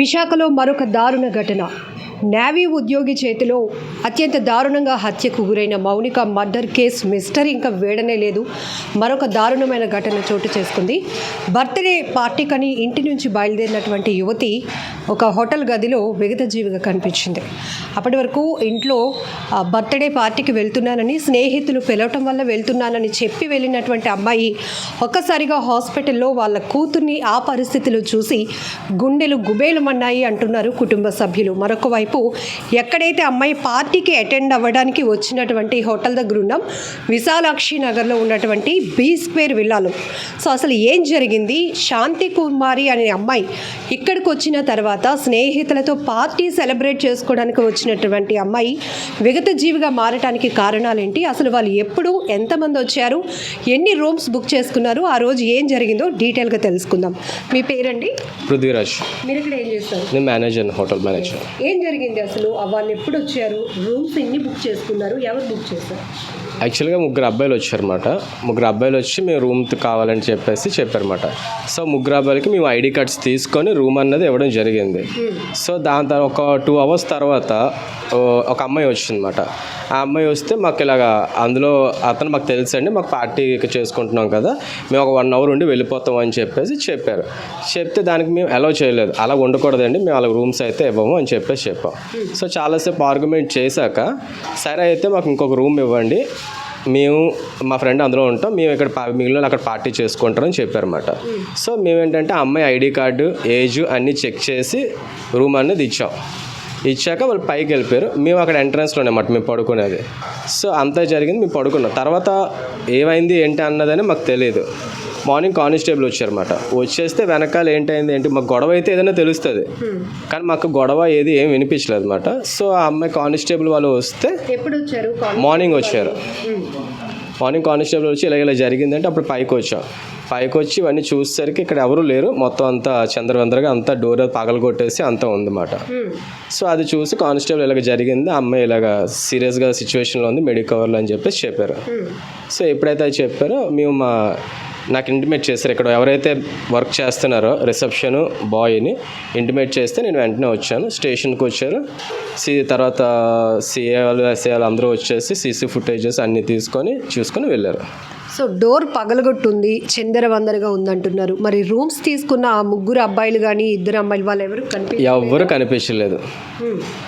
విశాఖలో మరొక దారుణ ఘటన. నేవీ ఉద్యోగి చేతిలో అత్యంత దారుణంగా హత్యకు గురైన మౌనిక మర్డర్ కేసు మిస్టరీ ఇంకా వేడనే లేదు. మరొక దారుణమైన ఘటన చోటు చేసుకుంది. బర్త్డే పార్టీకని ఇంటి నుంచి బయలుదేరినటువంటి యువతి ఒక హోటల్ గదిలో విగతజీవిగా కనిపించింది. అప్పటి వరకు ఇంట్లో బర్త్డే పార్టీకి వెళ్తున్నానని, స్నేహితులు పిలవటం వల్ల వెళ్తున్నానని చెప్పి వెళ్ళినటువంటి అమ్మాయి ఒక్కసారిగా హాస్పిటల్లో వాళ్ళ కూతుర్ని ఆ పరిస్థితిలో చూసి గుండెలు గుబేలమన్నాయి అంటున్నారు కుటుంబ సభ్యులు. మరొక వైపు ఎక్కడైతే అమ్మాయి పార్టీకి అటెండ్ అవ్వడానికి వచ్చినటువంటి హోటల్ దగ్గర ఉన్నాం, విశాలాక్షి నగర్లో ఉన్నటువంటి బీ స్క్వేర్ విల్లాలో. సో అసలు ఏం జరిగింది? శాంతి కుమారి అనే అమ్మాయి ఇక్కడికి వచ్చిన తర్వాత స్నేహితులతో పార్టీ సెలబ్రేట్ చేసుకోవడానికి వచ్చినటువంటి అమ్మాయి విగత జీవిగా మారటానికి కారణాలేంటి? అసలు వాళ్ళు ఎప్పుడు, ఎంతమంది వచ్చారు, ఎన్ని రూమ్స్ బుక్ చేసుకున్నారు, ఆ రోజు ఏం జరిగిందో డీటెయిల్గా తెలుసుకుందాం. మీ పేరండి? పృథ్వీరాజ్. మీరు ఇక్కడ ఏం చేస్తారు? నేను మేనేజర్, హోటల్ మేనేజర్. ఏం జరిగింది అసలు? వాళ్ళు ఎప్పుడు వచ్చారు? రూమ్స్ ఎన్ని బుక్ చేసుకున్నారు? ఎవరు బుక్ చేస్తారు? యాక్చువల్గా ముగ్గురు అబ్బాయిలు వచ్చారన్నమాట. ముగ్గురు అబ్బాయిలు వచ్చి మేము రూమ్ కావాలని చెప్పారన్నమాట. సో ముగ్గురు అబ్బాయిలకి మేము ఐడి కార్డ్స్ తీసుకొని రూమ్ అన్నది ఇవ్వడం జరిగింది. సో దాని తర్వాత ఒక 2 hours తర్వాత ఒక అమ్మాయి వచ్చిందన్నమాట. ఆ అమ్మాయి వస్తే మాకు ఇలాగా అందులో అతను మాకు తెలుసండి, మాకు పార్టీ చేసుకుంటున్నాం కదా, మేము ఒక 1 hour ఉండి వెళ్ళిపోతాం అని చెప్పారు. చెప్తే దానికి మేము అలౌ చేయలేదు. అలా ఉండకూడదండి, మేము అలా రూమ్స్ అయితే ఇవ్వము అని చెప్పాం. సో చాలాసేపు ఆర్గ్యుమెంట్ చేశాక సరే అయితే మాకు ఇంకొక రూమ్ ఇవ్వండి, మేము మా ఫ్రెండ్ అందులో ఉంటాం, మేము ఇక్కడ మిగిలిన అక్కడ పార్టీ చేసుకుంటారని చెప్పారన్నమాట. సో మేమేంటంటే అమ్మాయి ఐడి కార్డు, ఏజ్ అన్నీ చెక్ చేసి రూమ్ అనేది ఇచ్చాక వాళ్ళు పైకి వెళ్ళిపోయారు. మేము అక్కడ ఎంట్రన్స్లో అన్నమాట మేము పడుకునేది. సో అంతా జరిగింది, మేము పడుకున్నాం. తర్వాత ఏమైంది ఏంటి అన్నదని మాకు తెలియదు. మార్నింగ్ కానిస్టేబుల్ వచ్చారన్నమాట. వచ్చేస్తే వెనకాల ఏంటి మాకు గొడవ అయితే ఏదైనా తెలుస్తుంది, కానీ మాకు గొడవ ఏం వినిపించలేదు అనమాట. సో ఆ అమ్మాయి కానిస్టేబుల్ వాళ్ళు వస్తే మార్నింగ్ వచ్చారు. మార్నింగ్ కానిస్టేబుల్ వచ్చి ఇలా జరిగిందంటే అప్పుడు పైకి వచ్చి ఇవన్నీ చూసేసరికి ఇక్కడ ఎవరు లేరు, మొత్తం అంతా చంద్రవందరగా అంతా డోర్ పగలగొట్టేసి అంతా ఉందన్నమాట. సో అది చూసి కానిస్టేబుల్ ఇలాగ జరిగింది, ఆ అమ్మాయి ఇలాగ సీరియస్గా సిచ్యువేషన్లో ఉంది, మెడికవర్లో అని చెప్పారు. సో ఎప్పుడైతే అది చెప్పారో మేము నాకు ఇంటిమేట్ చేశారు. ఇక్కడ ఎవరైతే వర్క్ చేస్తున్నారో రిసెప్షన్ బాయ్ని ఇంటిమేట్ చేస్తే నేను వెంటనే వచ్చాను. స్టేషన్కి వచ్చారు. తర్వాత సిఏ వాళ్ళు, ఎస్ఐ వాళ్ళు అందరూ వచ్చేసి సీసీ ఫుటేజెస్ అన్నీ చూసుకొని వెళ్ళారు. సో డోర్ పగలగొట్టుంది, చిందరవందరగా ఉందంటున్నారు. మరి రూమ్స్ తీసుకున్న ఆ ముగ్గురు అబ్బాయిలు కానీ, 2 అమ్మాయిలు వాళ్ళు ఎవరు కనిపించలేదు.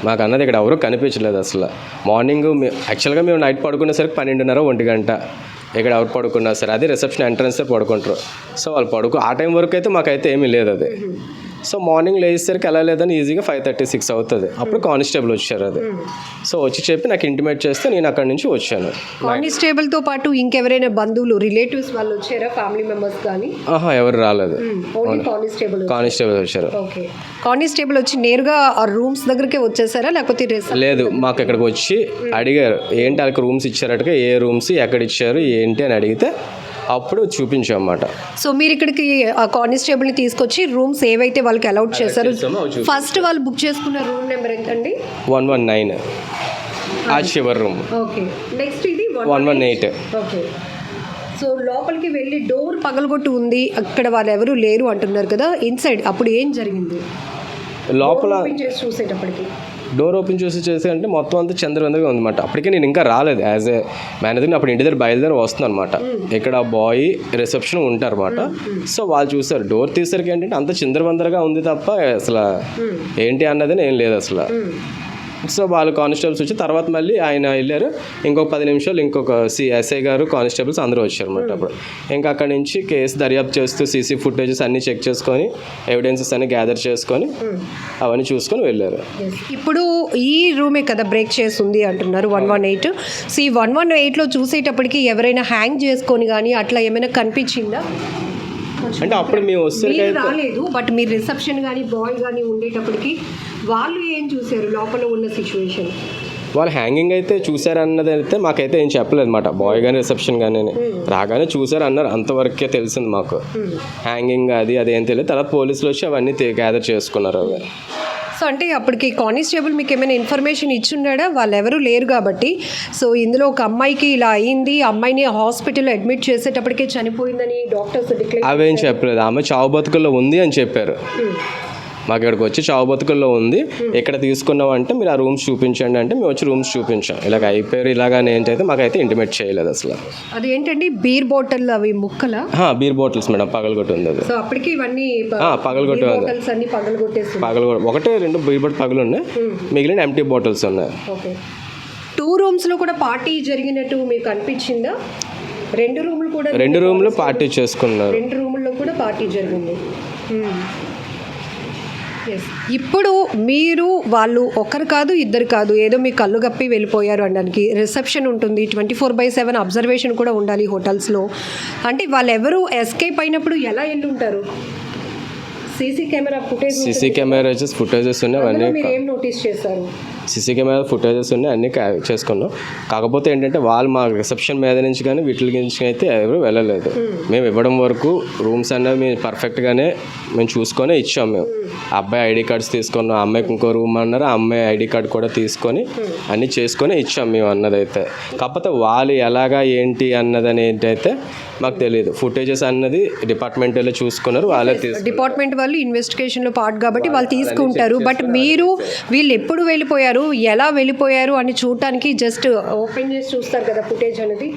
మాకు అన్నది ఇక్కడ ఎవరు కనిపించలేదు అసలు. మార్నింగ్ యాక్చువల్గా మేము నైట్ పడుకునేసరికి 12:30, 1 గంట. ఇక్కడ ఎవరు పడుకున్నా సరే అది రిసెప్షన్ ఎంట్రన్సే పడుకుంటారు. సో వాళ్ళు ఆ టైం వరకు అయితే మాకైతే ఏమీ లేదు అది. సో మార్నింగ్ లేచేసరికి ఎలా లేదని ఈజీగా 5:30, 6 అవుతుంది. అప్పుడు కానిస్టేబుల్ వచ్చారు. అది సో వచ్చి చెప్పి నాకు ఇంటిమేట్ చేస్తే నేను అక్కడి నుంచి వచ్చాను. కానిస్టేబుల్తో పాటు ఇంకెవరైనా బంధువులు, రిలేటివ్స్ వాళ్ళు వచ్చారా? ఫ్యామిలీ మెంబర్స్ కానీ? ఎవరు రాలేదు, కానిస్టేబుల్ వచ్చారు. ఓకే, కానిస్టేబుల్ వచ్చి నేరుగా ఆ రూమ్స్ దగ్గరికి వచ్చేసారా లేకపోతే? లేదు, మాకు ఇక్కడికి వచ్చి అడిగారు ఏంటి వాళ్ళకి రూమ్స్ ఇచ్చారట, ఏ రూమ్స్ ఎక్కడ ఇచ్చారు ఏంటి అని అడిగితే అప్పుడు చూపించాం అన్నమాట. సో మీరు ఇక్కడికి కానిస్టేబుల్ని తీసుకొచ్చి రూమ్స్ ఏవైతే వాళ్ళకి అలౌట్ చేశారు, ఫస్ట్ వాళ్ళు బుక్ చేసుకున్న రూమ్ నెంబర్ ఎంతండి? 119, ఆ చివరి రూమ్. ఓకే, నెక్స్ట్ ఇది 118. ఓకే, సో లోపలికి వెళ్ళి డోర్ పగలగొట్టు ఉంది, అక్కడ వాళ్ళు ఎవరు లేరు అంటున్నారు కదా, ఇన్సైడ్ అప్పుడు ఏం జరిగింది? లోపల చూసేటప్పటికి డోర్ ఓపెన్ చేసి అంటే మొత్తం అంతా చంద్రవందరగా ఉందన్నమాట. అప్పటికే నేను ఇంకా రాలేదు యాజ్ ఏ మేనేజర్, అప్పుడు ఇంటి దగ్గర బయలుదేరి వస్తున్నాను అనమాట. ఇక్కడ బాయ్ రిసెప్షన్ ఉంటారన్నమాట. సో వాళ్ళు చూసారు, డోర్ తీసరికి ఏంటంటే అంత చంద్రవందరగా ఉంది తప్ప అసలు ఏంటి అన్నది ఏం లేదు అసలు. సో వాళ్ళు కానిస్టేబుల్స్ వచ్చి తర్వాత మళ్ళీ ఆయన వెళ్ళారు. ఇంకొక 10 నిమిషాలు ఇంకొక ఎస్ఐ గారు, కానిస్టేబుల్స్ అందరూ వచ్చారు అన్నమాట. అప్పుడు ఇంకా అక్కడి నుంచి కేసు దర్యాప్తు చేస్తూ సీసీ ఫుటేజెస్ అన్నీ చెక్ చేసుకొని ఎవిడెన్సెస్ అన్ని గ్యాదర్ చేసుకొని అవన్నీ చూసుకొని వెళ్ళారు. ఇప్పుడు ఈ రూమే కదా బ్రేక్ చేస్తుంది అంటున్నారు 118. సో ఈ 118లో చూసేటప్పటికి ఎవరైనా హ్యాంగ్ చేసుకొని కానీ అట్లా ఏమైనా కనిపించిందా? అంటే అప్పుడు మేము వస్తే రాలేదు, బట్ మీరు రిసెప్షన్ కానీ బాయ్ కానీ ఉండేటప్పటికి వాళ్ళు ఏం చూసారు లోపల ఉన్న సిచ్యువేషన్? వాళ్ళు హ్యాంగింగ్ అయితే చూసారన్నది అయితే మాకైతే ఏం చెప్పలేదు అనమాట. బాయ్ కానీ రిసెప్షన్ కానీ రాగానే చూసారు అన్నారు, అంతవరకే తెలిసింది మాకు. హ్యాంగింగ్ అదేం తెలియదు. తర్వాత పోలీసులు వచ్చి అవన్నీ గ్యాదర్ చేసుకున్నారు. అవి సో అంటే అప్పటికి కానిస్టేబుల్ మీకు ఏమైనా ఇన్ఫర్మేషన్ ఇచ్చున్నాడా? వాళ్ళు ఎవరు లేరు కాబట్టి. సో ఇందులో ఒక అమ్మాయికి ఇలా అయింది, అమ్మాయిని హాస్పిటల్లో అడ్మిట్ చేసేటప్పటికే చనిపోయిందని డాక్టర్స్ డిక్లేర్ అవేం చెప్పలేదు. ఆమె చావు బతుకుల్లో ఉంది అని చెప్పారు. మాకు ఇక్కడికి వచ్చి చావుబతుకుల్లో ఉంది, ఇక్కడ తీసుకున్నాం అంటే మీరు ఆ రూమ్స్ చూపించండి అంటే మేము వచ్చి రూమ్స్ చూపించాం. ఇలాగ అయిపోయారు ఇలాగని ఏంటైతే మాకైతే ఇంటిమేట్ చేయలేదు అసలు. అది ఏంటండి బీర్ బాటిల్ అవి ముక్కల బీర్ బాటిల్స్ మేడం, పగలగొట్టి ఉంది అది. సో అప్పటికి ఇవన్నీ పగలగొట్టి ఉంది, బాటిల్స్ అన్ని పగలగొట్టేసి ఒకటే 2 బీర్ బాటిల్ పగలు ఉన్నాయి, మిగిలిన ఎంటీ బాటిల్స్ ఉన్నాయి. ఓకే. 2 రూమ్స్లో కూడా పార్టీ జరిగినట్టు మీకు అనిపించిందా? 2 రూములు కూడా 2 రూమ్లు పార్టీ చేసుకున్నారు. 2 రూముల్లో కూడా పార్టీ జరిగింది. ఇప్పుడు మీరు వాళ్ళు ఒకరు కాదు ఇద్దరు కాదు ఏదో మీ కళ్ళు గప్పి వెళ్ళిపోయారు అనడానికి రిసెప్షన్ ఉంటుంది, 24/7 అబ్జర్వేషన్ కూడా ఉండాలి హోటల్స్లో. అంటే వాళ్ళు ఎవరు ఎస్కేప్ అయినప్పుడు ఎలా వెళ్ళి ఉంటారు? సీసీ కెమెరా ఫుటేజెస్ ఉన్నాయి, అవన్నీ మీరు ఏం నోటీస్ చేశారు? సీసీ కెమెరా ఫుటేజెస్ ఉన్నాయి, అన్నీ చేసుకున్నాం. కాకపోతే ఏంటంటే వాళ్ళు మా రిసెప్షన్ మీద నుంచి కానీ వీటి నుంచి అయితే ఎవరు వెళ్ళలేదు. మేము ఇవ్వడం వరకు రూమ్స్ అనేవి మేము పర్ఫెక్ట్గానే మేము చూసుకొని ఇచ్చాం. మేము అబ్బాయి ఐడి కార్డ్స్ తీసుకున్నాం, అమ్మాయికి ఇంకో రూమ్ అన్నారు, ఆ అమ్మాయి ఐడి కార్డ్ కూడా తీసుకొని అన్నీ చేసుకొని ఇచ్చాం మేము అన్నదైతే. కాకపోతే వాళ్ళు ఎలాగా ఏంటి అన్నదని ఏంటైతే మాకు తెలియదు. ఫుటేజెస్ అన్నది డిపార్ట్మెంట్ వాళ్ళే చూసుకున్నారు, వాళ్ళే డిపార్ట్మెంట్ వాళ్ళు ఇన్వెస్టిగేషన్లో పార్ట్ కాబట్టి వాళ్ళు తీసుకుంటారు. బట్ మీరు వీళ్ళు ఎప్పుడు వెళ్ళిపోయారు, ఎలా వెళ్ళిపోయారు అని చూడటానికి జస్ట్ ఓపెన్ చేసి చూస్తారు కదా ఫుటేజ్ అనేది.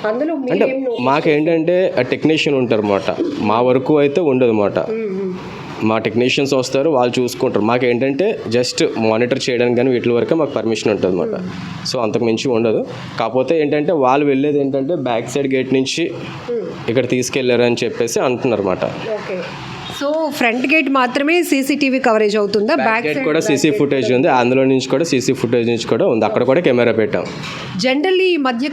అందులో అంటే మాకేంటంటే టెక్నీషియన్ ఉంటారు అన్నమాట, మా వరకు అయితే ఉండదు అన్నమాట. మా టెక్నీషియన్స్ వస్తారు, వాళ్ళు చూసుకుంటారు. మాకు ఏంటంటే జస్ట్ మానిటర్ చేయడానికి కానీ వీటి వరకే మాకు పర్మిషన్ ఉంటుంది అన్నమాట. సో అంతకు మించి ఉండదు. కాకపోతే ఏంటంటే వాళ్ళు వెళ్ళేది ఏంటంటే బ్యాక్ సైడ్ గేట్ నుంచి ఇక్కడ తీసుకెళ్లారు అని చెప్పేసి అంటున్నారు అన్నమాట. ఓకే. సో ఫ్రంట్ గేట్ మాత్రమే సీసీటీవీ కవరేజ్ అవుతుందా? బ్యాక్ గేట్ కూడా సీసీ ఫుటేజ్ ఉంది, అందులో నుంచి కూడా సీసీ ఫుటేజ్ నుంచి కూడా ఉంది, అక్కడ కూడా కెమెరా పెట్టాం. జనరల్లీ ఈ మధ్య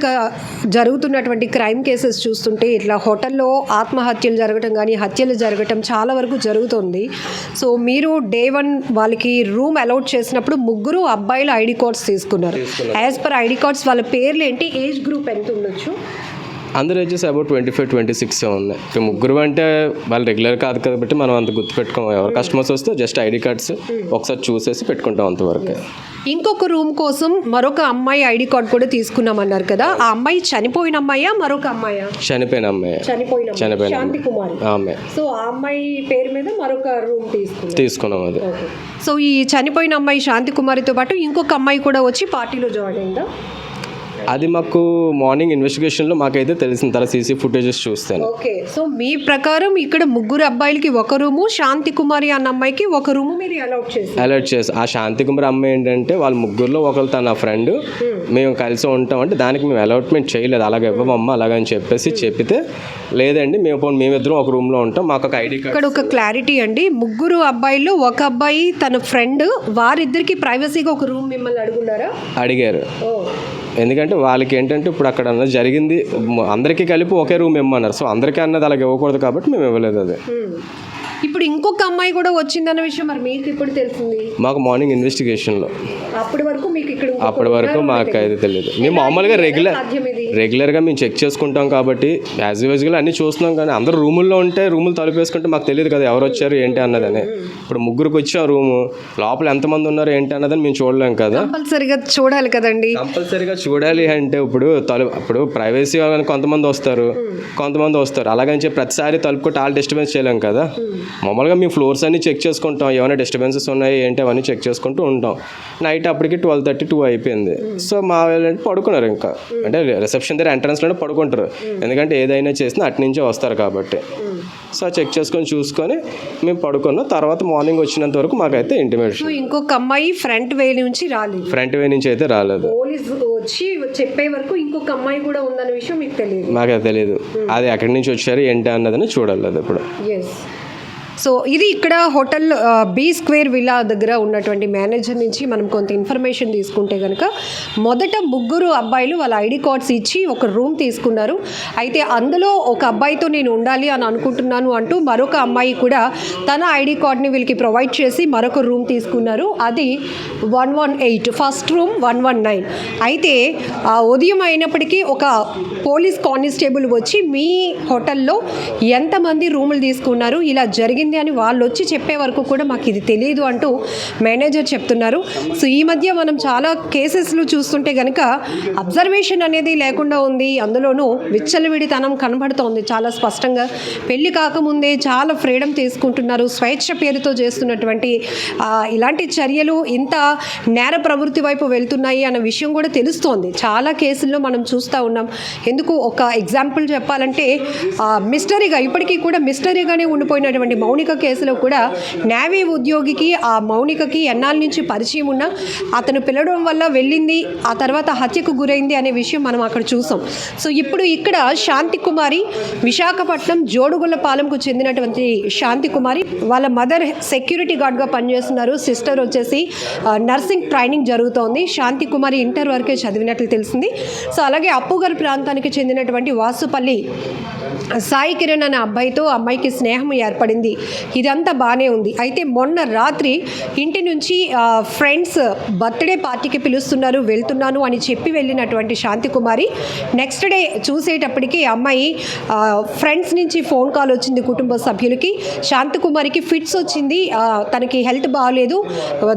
జరుగుతున్నటువంటి క్రైమ్ కేసెస్ చూస్తుంటే ఇట్లా హోటల్లో ఆత్మహత్యలు జరగటం కానీ హత్యలు జరగటం చాలా వరకు జరుగుతుంది. సో మీరు Day 1 వాళ్ళకి రూమ్ అలాట్ చేసినప్పుడు 3 అబ్బాయిల ఐడి కార్డ్స్ తీసుకున్నారు. యాజ్ పర్ ఐడి కార్డ్స్ వాళ్ళ పేర్లు ఏంటి, ఏజ్ గ్రూప్ ఎంత ఉండొచ్చు? అందరూ ఏజెస్ అబౌట్ 25-26 ఉన్నాయి. ఇప్పుడు 3 అంటే వాళ్ళు రెగ్యులర్ కాదు కాబట్టి మనం అంత గుర్తుపెట్టుకోం. ఎవరు కస్టమర్స్ వస్తే జస్ట్ ఐడి కార్డ్స్ ఒకసారి చూసేసి పెట్టుకుంటాం అంతవరకు. ఇంకొక రూమ్ కోసం మరొక అమ్మాయి ఐడి కార్డ్ కూడా తీసుకున్నామన్నారు కదా, ఆ అమ్మాయి చనిపోయిన అమ్మాయా మరొక అమ్మాయా? చనిపోయిన అమ్మాయి. శాంతి కుమారి. సో ఆ అమ్మాయి పేరు మీద మరొక రూమ్ తీసుకున్నాం అది. సో ఈ చనిపోయిన అమ్మాయి శాంతి కుమారితో పాటు ఇంకొక అమ్మాయి కూడా వచ్చి పార్టీలో జాయిన్ అయిందా? అది మాకు మార్నింగ్ ఇన్వెస్టిగేషన్లో మాకైతే తెలిసిన తర్వాత సీసీ ఫుటేజెస్ చూస్తాను. ఓకే. సో మీ ప్రకారం ఇక్కడ 3 అబ్బాయిలకి ఒక రూము, శాంతి కుమారి అన్న అమ్మాయికి ఒక రూము మీరు అలాట్ చేసి. ఆ శాంతి కుమారి అమ్మాయి ఏంటంటే వాళ్ళ 3లో ఒకరు తన ఫ్రెండ్, మేము కలిసి ఉంటాం అంటే దానికి మేము అలాట్మెంట్ చేయలేదు, అలాగే ఇవ్వమమ్మా అలాగని చెప్పేసి చెప్పితే లేదండి మేమిద్దరం ఒక రూమ్లో ఉంటాం, మాకు ఒక ఐడి కార్డ్. ఇక్కడ ఒక క్లారిటీ అండి, 3 అబ్బాయిల్లో ఒక అబ్బాయి తన ఫ్రెండ్, వారిద్దరికి ప్రైవసీగా ఒక రూమ్ మిమ్మల్ని అడిగారు. ఎందుకంటే వాళ్ళకి ఏంటంటే ఇప్పుడు అక్కడ అన్నది జరిగింది అందరికీ కలిపి ఒకే రూమ్ ఇమ్మన్నారు. సో అందరికీ అన్నది అలాగే ఇవ్వకూడదు కాబట్టి మేము ఇవ్వలేదు అది. ఇప్పుడు ఇంకొక అమ్మాయి కూడా వచ్చిందన్న విషయం మరి మీకు ఇప్పుడు తెలిసింది? మాకు మార్నింగ్ ఇన్వెస్టిగేషన్లో. అప్పటి వరకు మాకు అయితే తెలియదు. మేము మామూలుగా రెగ్యులర్గా మేము చెక్ చేసుకుంటాం కాబట్టి యాజ్ యూజువల్గా అన్నీ చూస్తున్నాం, కానీ అందరూ రూముల్లో ఉంటే రూములు తలుపేసుకుంటే మాకు తెలియదు కదా ఎవరు వచ్చారు ఏంటి అన్నదని. ఇప్పుడు 3కి వచ్చాం రూము, లోపల ఎంతమంది ఉన్నారు ఏంటి అన్నదని మేము చూడలేం కదా. కంపల్సరీగా చూడాలి కదండి. కంపల్సరీగా చూడాలి అంటే ఇప్పుడు ప్రైవసీ కొంతమంది వస్తారు అలాగని చెప్పి ప్రతిసారి తలుపు కొట్టి వాళ్ళు డిస్టర్బెన్స్ చేయలేం కదా. మామూలుగా మేము ఫ్లోర్స్ అన్ని చెక్ చేసుకుంటాం, ఏమైనా డిస్టర్బెన్సెస్ ఉన్నాయి ఏంటి అవన్నీ చెక్ చేసుకుంటూ ఉంటాం. నైట్ అప్పటికి 12:30-2 అయిపోయింది. సో మా వాళ్ళు పడుకున్నారు, ఇంకా అంటే రిసెప్షన్ దగ్గర ఎంట్రన్స్లోనే పడుకుంటారు, ఎందుకంటే ఏదైనా చేసినా అటు నుంచే వస్తారు కాబట్టి. సో చెక్ చేసుకొని చూసుకొని మేము పడుకున్నాం. తర్వాత మార్నింగ్ వచ్చినంత వరకు మాకైతే ఇంటిమేషన్. ఇంకొక అమ్మాయి ఫ్రంట్ వే నుంచి అయితే రాలేదు. పోలీసు వచ్చి చెప్పే వరకు ఇంకొక అమ్మాయి కూడా ఉందన్న విషయం మీకు తెలియదు? మాకైతే తెలియదు, అది ఎక్కడి నుంచి వచ్చారు ఏంటి అన్నదని చూడాలి ఇప్పుడు. సో ఇది ఇక్కడ హోటల్ బీ స్క్వేర్ విల్లా దగ్గర ఉన్నటువంటి మేనేజర్ నుంచి మనం కొంత ఇన్ఫర్మేషన్ తీసుకుంటే కనుక మొదట 3 అబ్బాయిలు వాళ్ళ ఐడి కార్డ్స్ ఇచ్చి ఒక రూమ్ తీసుకున్నారు. అయితే అందులో ఒక అబ్బాయితో నేను ఉండాలి అని అనుకుంటున్నాను అంటూ మరొక అమ్మాయి కూడా తన ఐడి కార్డ్ని వీళ్ళకి ప్రొవైడ్ చేసి మరొక రూమ్ తీసుకున్నారు. అది 118, ఫస్ట్ రూమ్ 119. అయితే ఉదయం అయినప్పటికీ ఒక పోలీస్ కానిస్టేబుల్ వచ్చి మీ హోటల్లో ఎంతమంది రూములు తీసుకున్నారు, ఇలా జరిగింది జరిగింది అని వాళ్ళు వచ్చి చెప్పే వరకు కూడా మాకు ఇది తెలియదు అంటూ మేనేజర్ చెప్తున్నారు. సో ఈ మధ్య మనం చాలా కేసెస్లు చూస్తుంటే కనుక అబ్జర్వేషన్ అనేది లేకుండా ఉంది. అందులోనూ విచ్చలవిడితనం కనబడుతోంది చాలా స్పష్టంగా. పెళ్లి కాకముందే చాలా ఫ్రీడమ్ తీసుకుంటున్నారు. స్వేచ్ఛ పేరుతో చేస్తున్నటువంటి ఇలాంటి చర్యలు ఇంత నేర ప్రవృత్తి వైపు వెళ్తున్నాయి అన్న విషయం కూడా తెలుస్తోంది. చాలా కేసుల్లో మనం చూస్తూ ఉన్నాం. ఎందుకు ఒక ఎగ్జాంపుల్ చెప్పాలంటే మిస్టరీగా ఇప్పటికీ కూడా మిస్టరీగానే ఉండిపోయినటువంటి మౌనిక కేసులో కూడా నేవీ ఉద్యోగికి ఆ మౌనికకి ఎన్నాళ్ళ నుంచి పరిచయం ఉన్నా అతను పిలవడం వల్ల వెళ్ళింది, ఆ తర్వాత హత్యకు గురైంది అనే విషయం మనం అక్కడ చూసాం. సో ఇప్పుడు ఇక్కడ శాంతి కుమారి విశాఖపట్నం జోడుగుళ్ళపాలెంకు చెందినటువంటి శాంతి కుమారి వాళ్ళ మదర్ సెక్యూరిటీ గార్డ్గా పనిచేస్తున్నారు. సిస్టర్ వచ్చేసి నర్సింగ్ ట్రైనింగ్ జరుగుతోంది. శాంతి కుమారి ఇంటర్ వరకే చదివినట్లు తెలిసింది. సో అలాగే అప్పుగర్ ప్రాంతానికి చెందినటువంటి వాసుపల్లి సాయి కిరణ్ అనే అబ్బాయితో అమ్మాయికి స్నేహం ఏర్పడింది. ఇదంతా బాగానే ఉంది. అయితే మొన్న రాత్రి ఇంటి నుంచి ఫ్రెండ్స్ బర్త్డే పార్టీకి పిలుస్తున్నారు, వెళ్తున్నాను అని చెప్పి వెళ్ళినటువంటి శాంతి కుమారి నెక్స్ట్ డే చూసేటప్పటికి అమ్మాయి ఫ్రెండ్స్ నుంచి ఫోన్ కాల్ వచ్చింది కుటుంబ సభ్యులకి. శాంతి కుమారికి ఫిట్స్ వచ్చింది, తనకి హెల్త్ బాగాలేదు,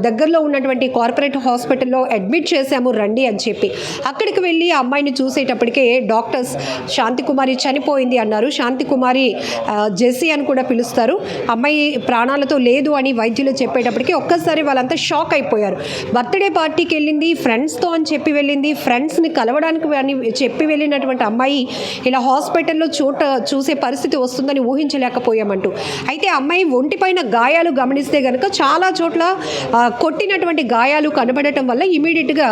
దగ్గరలో ఉన్నటువంటి కార్పొరేట్ హాస్పిటల్లో అడ్మిట్ చేశాము రండి అని చెప్పి అక్కడికి వెళ్ళి ఆ అమ్మాయిని చూసేటప్పటికే డాక్టర్స్ శాంతి కుమారి చనిపోయింది అన్నారు. శాంతి కుమారి జెస్సీ అని కూడా పిలుస్తారు. అమ్మాయి ప్రాణాలతో లేదు అని వైద్యులు చెప్పేటప్పటికి ఒక్కసారి వాళ్ళంతా షాక్ అయిపోయారు. బర్త్డే పార్టీకి వెళ్ళింది, ఫ్రెండ్స్తో అని చెప్పి వెళ్ళింది, ఫ్రెండ్స్ని కలవడానికి అని చెప్పి వెళ్ళినటువంటి అమ్మాయి ఇలా హాస్పిటల్లో చూసే పరిస్థితి వస్తుందని ఊహించలేకపోయామంటూ. అయితే అమ్మాయి ఒంటిపైన గాయాలు గమనిస్తే కనుక చాలా చోట్ల కొట్టినటువంటి గాయాలు కనబడటం వల్ల ఇమీడియట్గా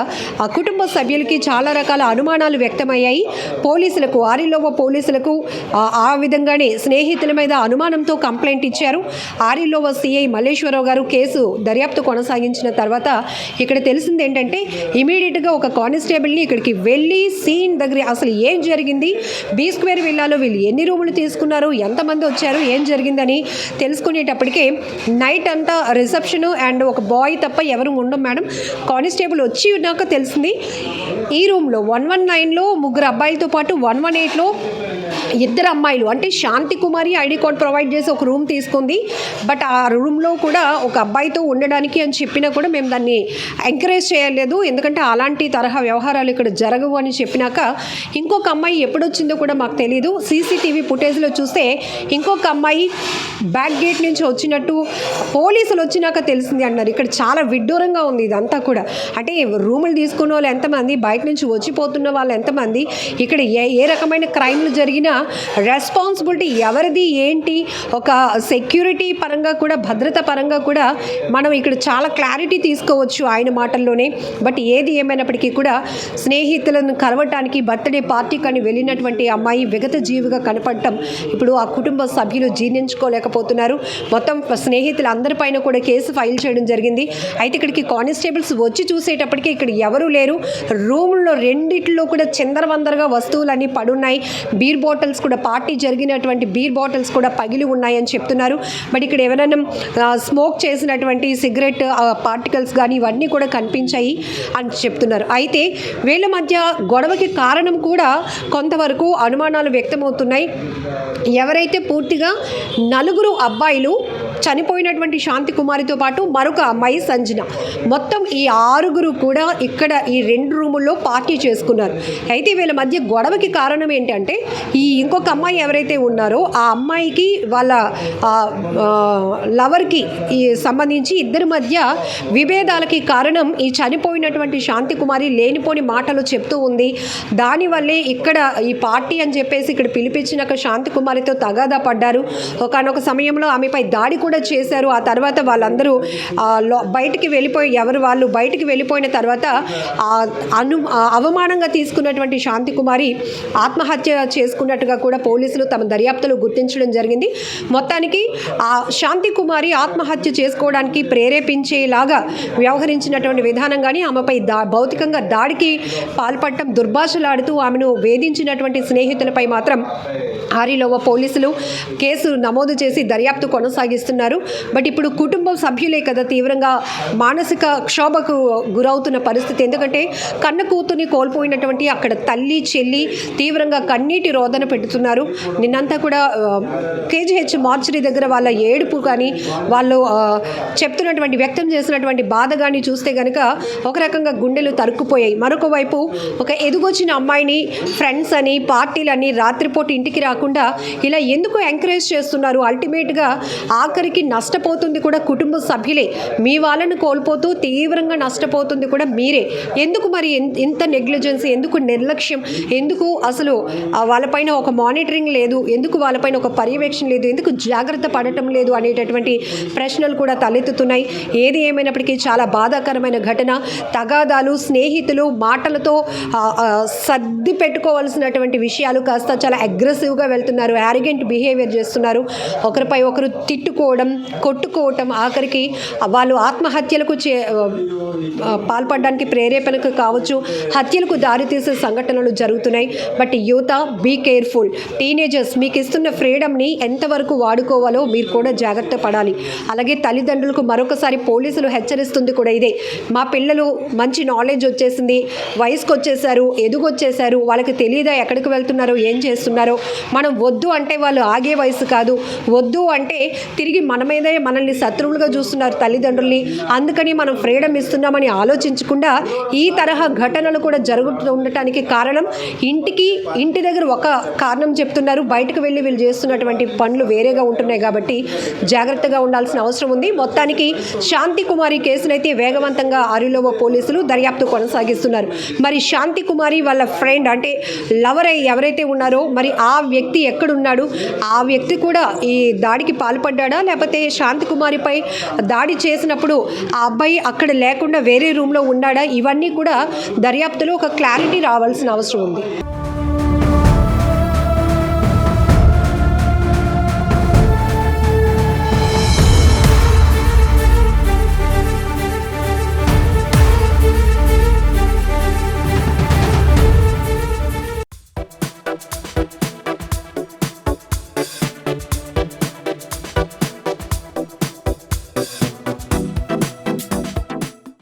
కుటుంబ సభ్యులకి చాలా రకాల అనుమానాలు వ్యక్తమయ్యాయి. పోలీసులకు ఆరిలోవ పోలీసులకు ఆ విధంగానే స్నేహితుల మీద అనుమానంతో కంప్లైంట్ ఇచ్చారు. ఆరిలోవ సిఐ మల్లేశ్వరరావు గారు కేసు దర్యాప్తు కొనసాగించిన తర్వాత ఇక్కడ తెలిసింది ఏంటంటే ఇమీడియట్గా ఒక కానిస్టేబుల్ని ఇక్కడికి వెళ్ళి సీన్ దగ్గర అసలు ఏం జరిగింది, బీ స్క్వేర్ విల్లాలో వీళ్ళు ఎన్ని రూములు తీసుకున్నారు, ఎంతమంది వచ్చారు, ఏం జరిగిందని తెలుసుకునేటప్పటికే నైట్ అంతా రిసెప్షను అండ్ ఒక బాయ్ తప్ప ఎవరు ఉండం మేడం. కానిస్టేబుల్ వచ్చి ఉన్నాక తెలిసింది ఈ రూమ్లో 119లో 3 అబ్బాయిలతో పాటు 118లో 2 అమ్మాయిలు అంటే శాంతి కుమారి ఐడి కార్డ్ ప్రొవైడ్ చేసి ఒక రూమ్ తీసుకుంది. బట్ ఆ రూమ్లో కూడా ఒక అబ్బాయితో ఉండడానికి అని చెప్పినా కూడా మేము దాన్ని ఎంకరేజ్ చేయలేదు, ఎందుకంటే అలాంటి తరహా వ్యవహారాలు ఇక్కడ జరగవు అని చెప్పినాక ఇంకొక అమ్మాయి ఎప్పుడొచ్చిందో కూడా మాకు తెలియదు. సీసీటీవీ ఫుటేజ్లో చూస్తే ఇంకొక అమ్మాయి బ్యాక్ గేట్ నుంచి వచ్చినట్టు పోలీసులు వచ్చినాక తెలిసింది అన్నారు. ఇక్కడ చాలా విడ్డూరంగా ఉంది ఇదంతా కూడా. అంటే రూములు తీసుకున్న వాళ్ళు ఎంతమంది, బయట నుంచి వచ్చిపోతున్న వాళ్ళు ఎంతమంది, ఇక్కడ ఏ రకమైన క్రైమ్లు జరిగినా రెస్పాన్సిబిలిటీ ఎవరిది ఏంటి, ఒక సెక్యూరిటీ పరంగా కూడా భద్రత పరంగా కూడా మనం ఇక్కడ చాలా క్లారిటీ తీసుకోవచ్చు ఆయన మాటల్లోనే. బట్ ఏది ఏమైనప్పటికీ కూడా స్నేహితులను కలవటానికి బర్త్డే పార్టీకి అని వెళ్ళినటువంటి అమ్మాయి విగత జీవిగా కనపడటం ఇప్పుడు ఆ కుటుంబ సభ్యులు జీర్ణించుకోలేకపోతున్నారు. మొత్తం స్నేహితులు అందరిపైన కూడా కేసు ఫైల్ చేయడం జరిగింది. అయితే ఇక్కడికి కానిస్టేబుల్స్ వచ్చి చూసేటప్పటికీ ఇక్కడ ఎవరూ లేరు. రూముల్లో రెండిట్లో కూడా చిందరవందరగా వస్తువులన్నీ పడున్నాయి. బీర్ బాటిల్స్ కూడా పార్టీ జరిగినటువంటి బీర్ బాటిల్స్ కూడా పగిలి ఉన్నాయని చెప్తున్నారు. బట్ ఇక్కడ ఎవరైనా స్మోక్ చేసినటువంటి సిగరెట్ పార్టికల్స్ కానీ ఇవన్నీ కూడా కనిపించాయి అని చెప్తున్నారు. అయితే వీళ్ళ మధ్య గొడవకి కారణం కూడా కొంతవరకు అనుమానాలు వ్యక్తమవుతున్నాయి. ఎవరైతే పూర్తిగా 4 అబ్బాయిలు చనిపోయినటువంటి శాంతి కుమారితో పాటు మరొక అమ్మాయి సంజన, మొత్తం ఈ 6 కూడా ఇక్కడ ఈ 2 రూముల్లో పార్టీ చేసుకున్నారు. అయితే వీళ్ళ మధ్య గొడవకి కారణం ఏంటంటే ఈ ఇంకొక అమ్మాయి ఎవరైతే ఉన్నారో ఆ అమ్మాయికి వాళ్ళ లవర్కి సంబంధించి ఇద్దరి మధ్య విభేదాలకి కారణం ఈ చనిపోయినటువంటి శాంతి కుమారి లేనిపోని మాటలు చెప్తూ ఉంది. దానివల్లే ఇక్కడ ఈ పార్టీ అని చెప్పేసి ఇక్కడ పిలిపించినాక శాంతి కుమారితో తగాదా పడ్డారు. ఒకనొక సమయంలో ఆమెపై దాడి కూడా చేశారు. ఆ తర్వాత వాళ్ళందరూ బయటికి వెళ్ళిపోయి వాళ్ళు బయటికి వెళ్ళిపోయిన తర్వాత అవమానంగా తీసుకున్నటువంటి శాంతి కుమారి ఆత్మహత్య చేసుకున్నట్టుగా కూడా పోలీసులు తమ దర్యాప్తులో గుర్తించడం జరిగింది. మొత్తానికి ఆ శాంతి కుమారి ఆత్మహత్య చేసుకోవడానికి ప్రేరేపించేలాగా వ్యవహరించినటువంటి విధానం కానీ ఆమెపై భౌతికంగా దాడికి పాల్పడటం, దుర్భాషలాడుతూ ఆమెను వేధించినటువంటి స్నేహితులపై మాత్రం ఆరిలోవ పోలీసులు కేసు నమోదు చేసి దర్యాప్తు కొనసాగిస్తున్నారు. బట్ ఇప్పుడు కుటుంబం సభ్యులే కదా తీవ్రంగా మానసిక క్షోభకు గురవుతున్న పరిస్థితి. ఎందుకంటే కన్న కూతుర్ని కోల్పోయినటువంటి అక్కడ తల్లి చెల్లి తీవ్రంగా కన్నీటి రోదన పెడుతున్నారు. నిన్నంతా కూడా కేజీహెచ్ మార్చరీ దగ్గర వాళ్ళ ఏడుపు కానీ వాళ్ళు చెప్తున్నటువంటి వ్యక్తం చేసినటువంటి బాధ కానీ చూస్తే కనుక ఒక రకంగా గుండెలు తరుక్కుపోయాయి. మరొక వైపు ఒక ఎదుగొచ్చిన అమ్మాయిని ఫ్రెండ్స్ అని పార్టీలని రాత్రిపూట ఇంటికి రాకుండా ఇలా ఎందుకు ఎంకరేజ్ చేస్తున్నారు? అల్టిమేట్గా ఆఖరికి నష్టపోతుంది కూడా కుటుంబ సభ్యులే. మీ వాళ్ళని కోల్పోతూ తీవ్రంగా నష్టపోతుంది కూడా మీరే. ఎందుకు మరి ఇంత నెగ్లిజెన్స్, ఎందుకు నిర్లక్ష్యం, ఎందుకు అసలు వాళ్ళపైన ఒక మానిటరింగ్ లేదు, ఎందుకు వాళ్ళపైన ఒక పర్యవేక్షణ లేదు, ఎందుకు జాగ్రత్త పడటం లేదు అనేటటువంటి ప్రశ్నలు కూడా తలెత్తుతున్నాయి. ఏది ఏమైనప్పటికీ చాలా బాధాకరమైన ఘటన. తగాదాలు, స్నేహితులు మాటలతో సర్ది పెట్టుకోవాల్సినటువంటి విషయాలు కాస్త చాలా అగ్రెసివ్గా వెళ్తున్నారు, యారిగెంట్ బిహేవియర్ చేస్తున్నారు, ఒకరిపై ఒకరు తిట్టుకోవడం, కొట్టుకోవటం, ఆఖరికి వాళ్ళు ఆత్మహత్యలకు పాల్పడడానికి ప్రేరేపణకు కావచ్చు, హత్యలకు దారితీసే సంఘటనలు జరుగుతున్నాయి. బట్ యువత బీ కేర్ఫుల్. టీనేజర్స్ మీకు ఇస్తున్న ఫ్రీడమ్ని ఎంతవరకు వాడుకోవాలో మీరు కూడా జాగ్రత్త పడాలి. అలాగే తల్లిదండ్రులకు మరొకసారి పోలీసులు హెచ్చరిస్తుంది కూడా ఇదే. మా పిల్లలు మంచి నాలెడ్జ్ వచ్చేసింది, వయసుకు వచ్చేసారు, ఎదుగొచ్చేసారు, వాళ్ళకి తెలియదా ఎక్కడికి వెళ్తున్నారో ఏం చేస్తున్నారో. మనం వద్దు అంటే వాళ్ళు ఆగే వయసు కాదు. వద్దు అంటే తిరిగి మన మీదే మనల్ని శత్రువులుగా చూస్తున్నారు తల్లిదండ్రుల్ని. అందుకని మనం ఫ్రీడమ్ ఇస్తున్నామని ఆలోచించకుండా ఈ తరహా ఘటనలు కూడా జరుగుతూ ఉండటానికి కారణం ఇంటి దగ్గర ఒక కారణం చెప్తున్నారు, బయటకు వెళ్ళి వీళ్ళు చేస్తున్నటువంటి పనులు వేరేగా ఉంటున్నాయి. కాబట్టి జాగ్రత్తగా ఉండాల్సిన అవసరం ఉంది. మొత్తానికి శాంతి కుమారి కేసునైతే వేగవంతంగా ఆరిలోవ పోలీసులు దర్యాప్తు కొనసాగిస్తున్నారు. మరి శాంతి కుమారి వాళ్ళ ఫ్రెండ్ అంటే లవర్ ఎవరైతే ఉన్నారో మరి ఆ వ్యక్తి ఎక్కడున్నాడు, ఆ వ్యక్తి కూడా ఈ దాడికి పాల్పడ్డా, లేకపోతే శాంతి కుమారిపై దాడి చేసినప్పుడు ఆ అబ్బాయి అక్కడ లేకుండా వేరే రూమ్లో ఉన్నాడా, ఇవన్నీ కూడా దర్యాప్తులో ఒక క్లారిటీ రావాల్సిన అవసరం ఉంది.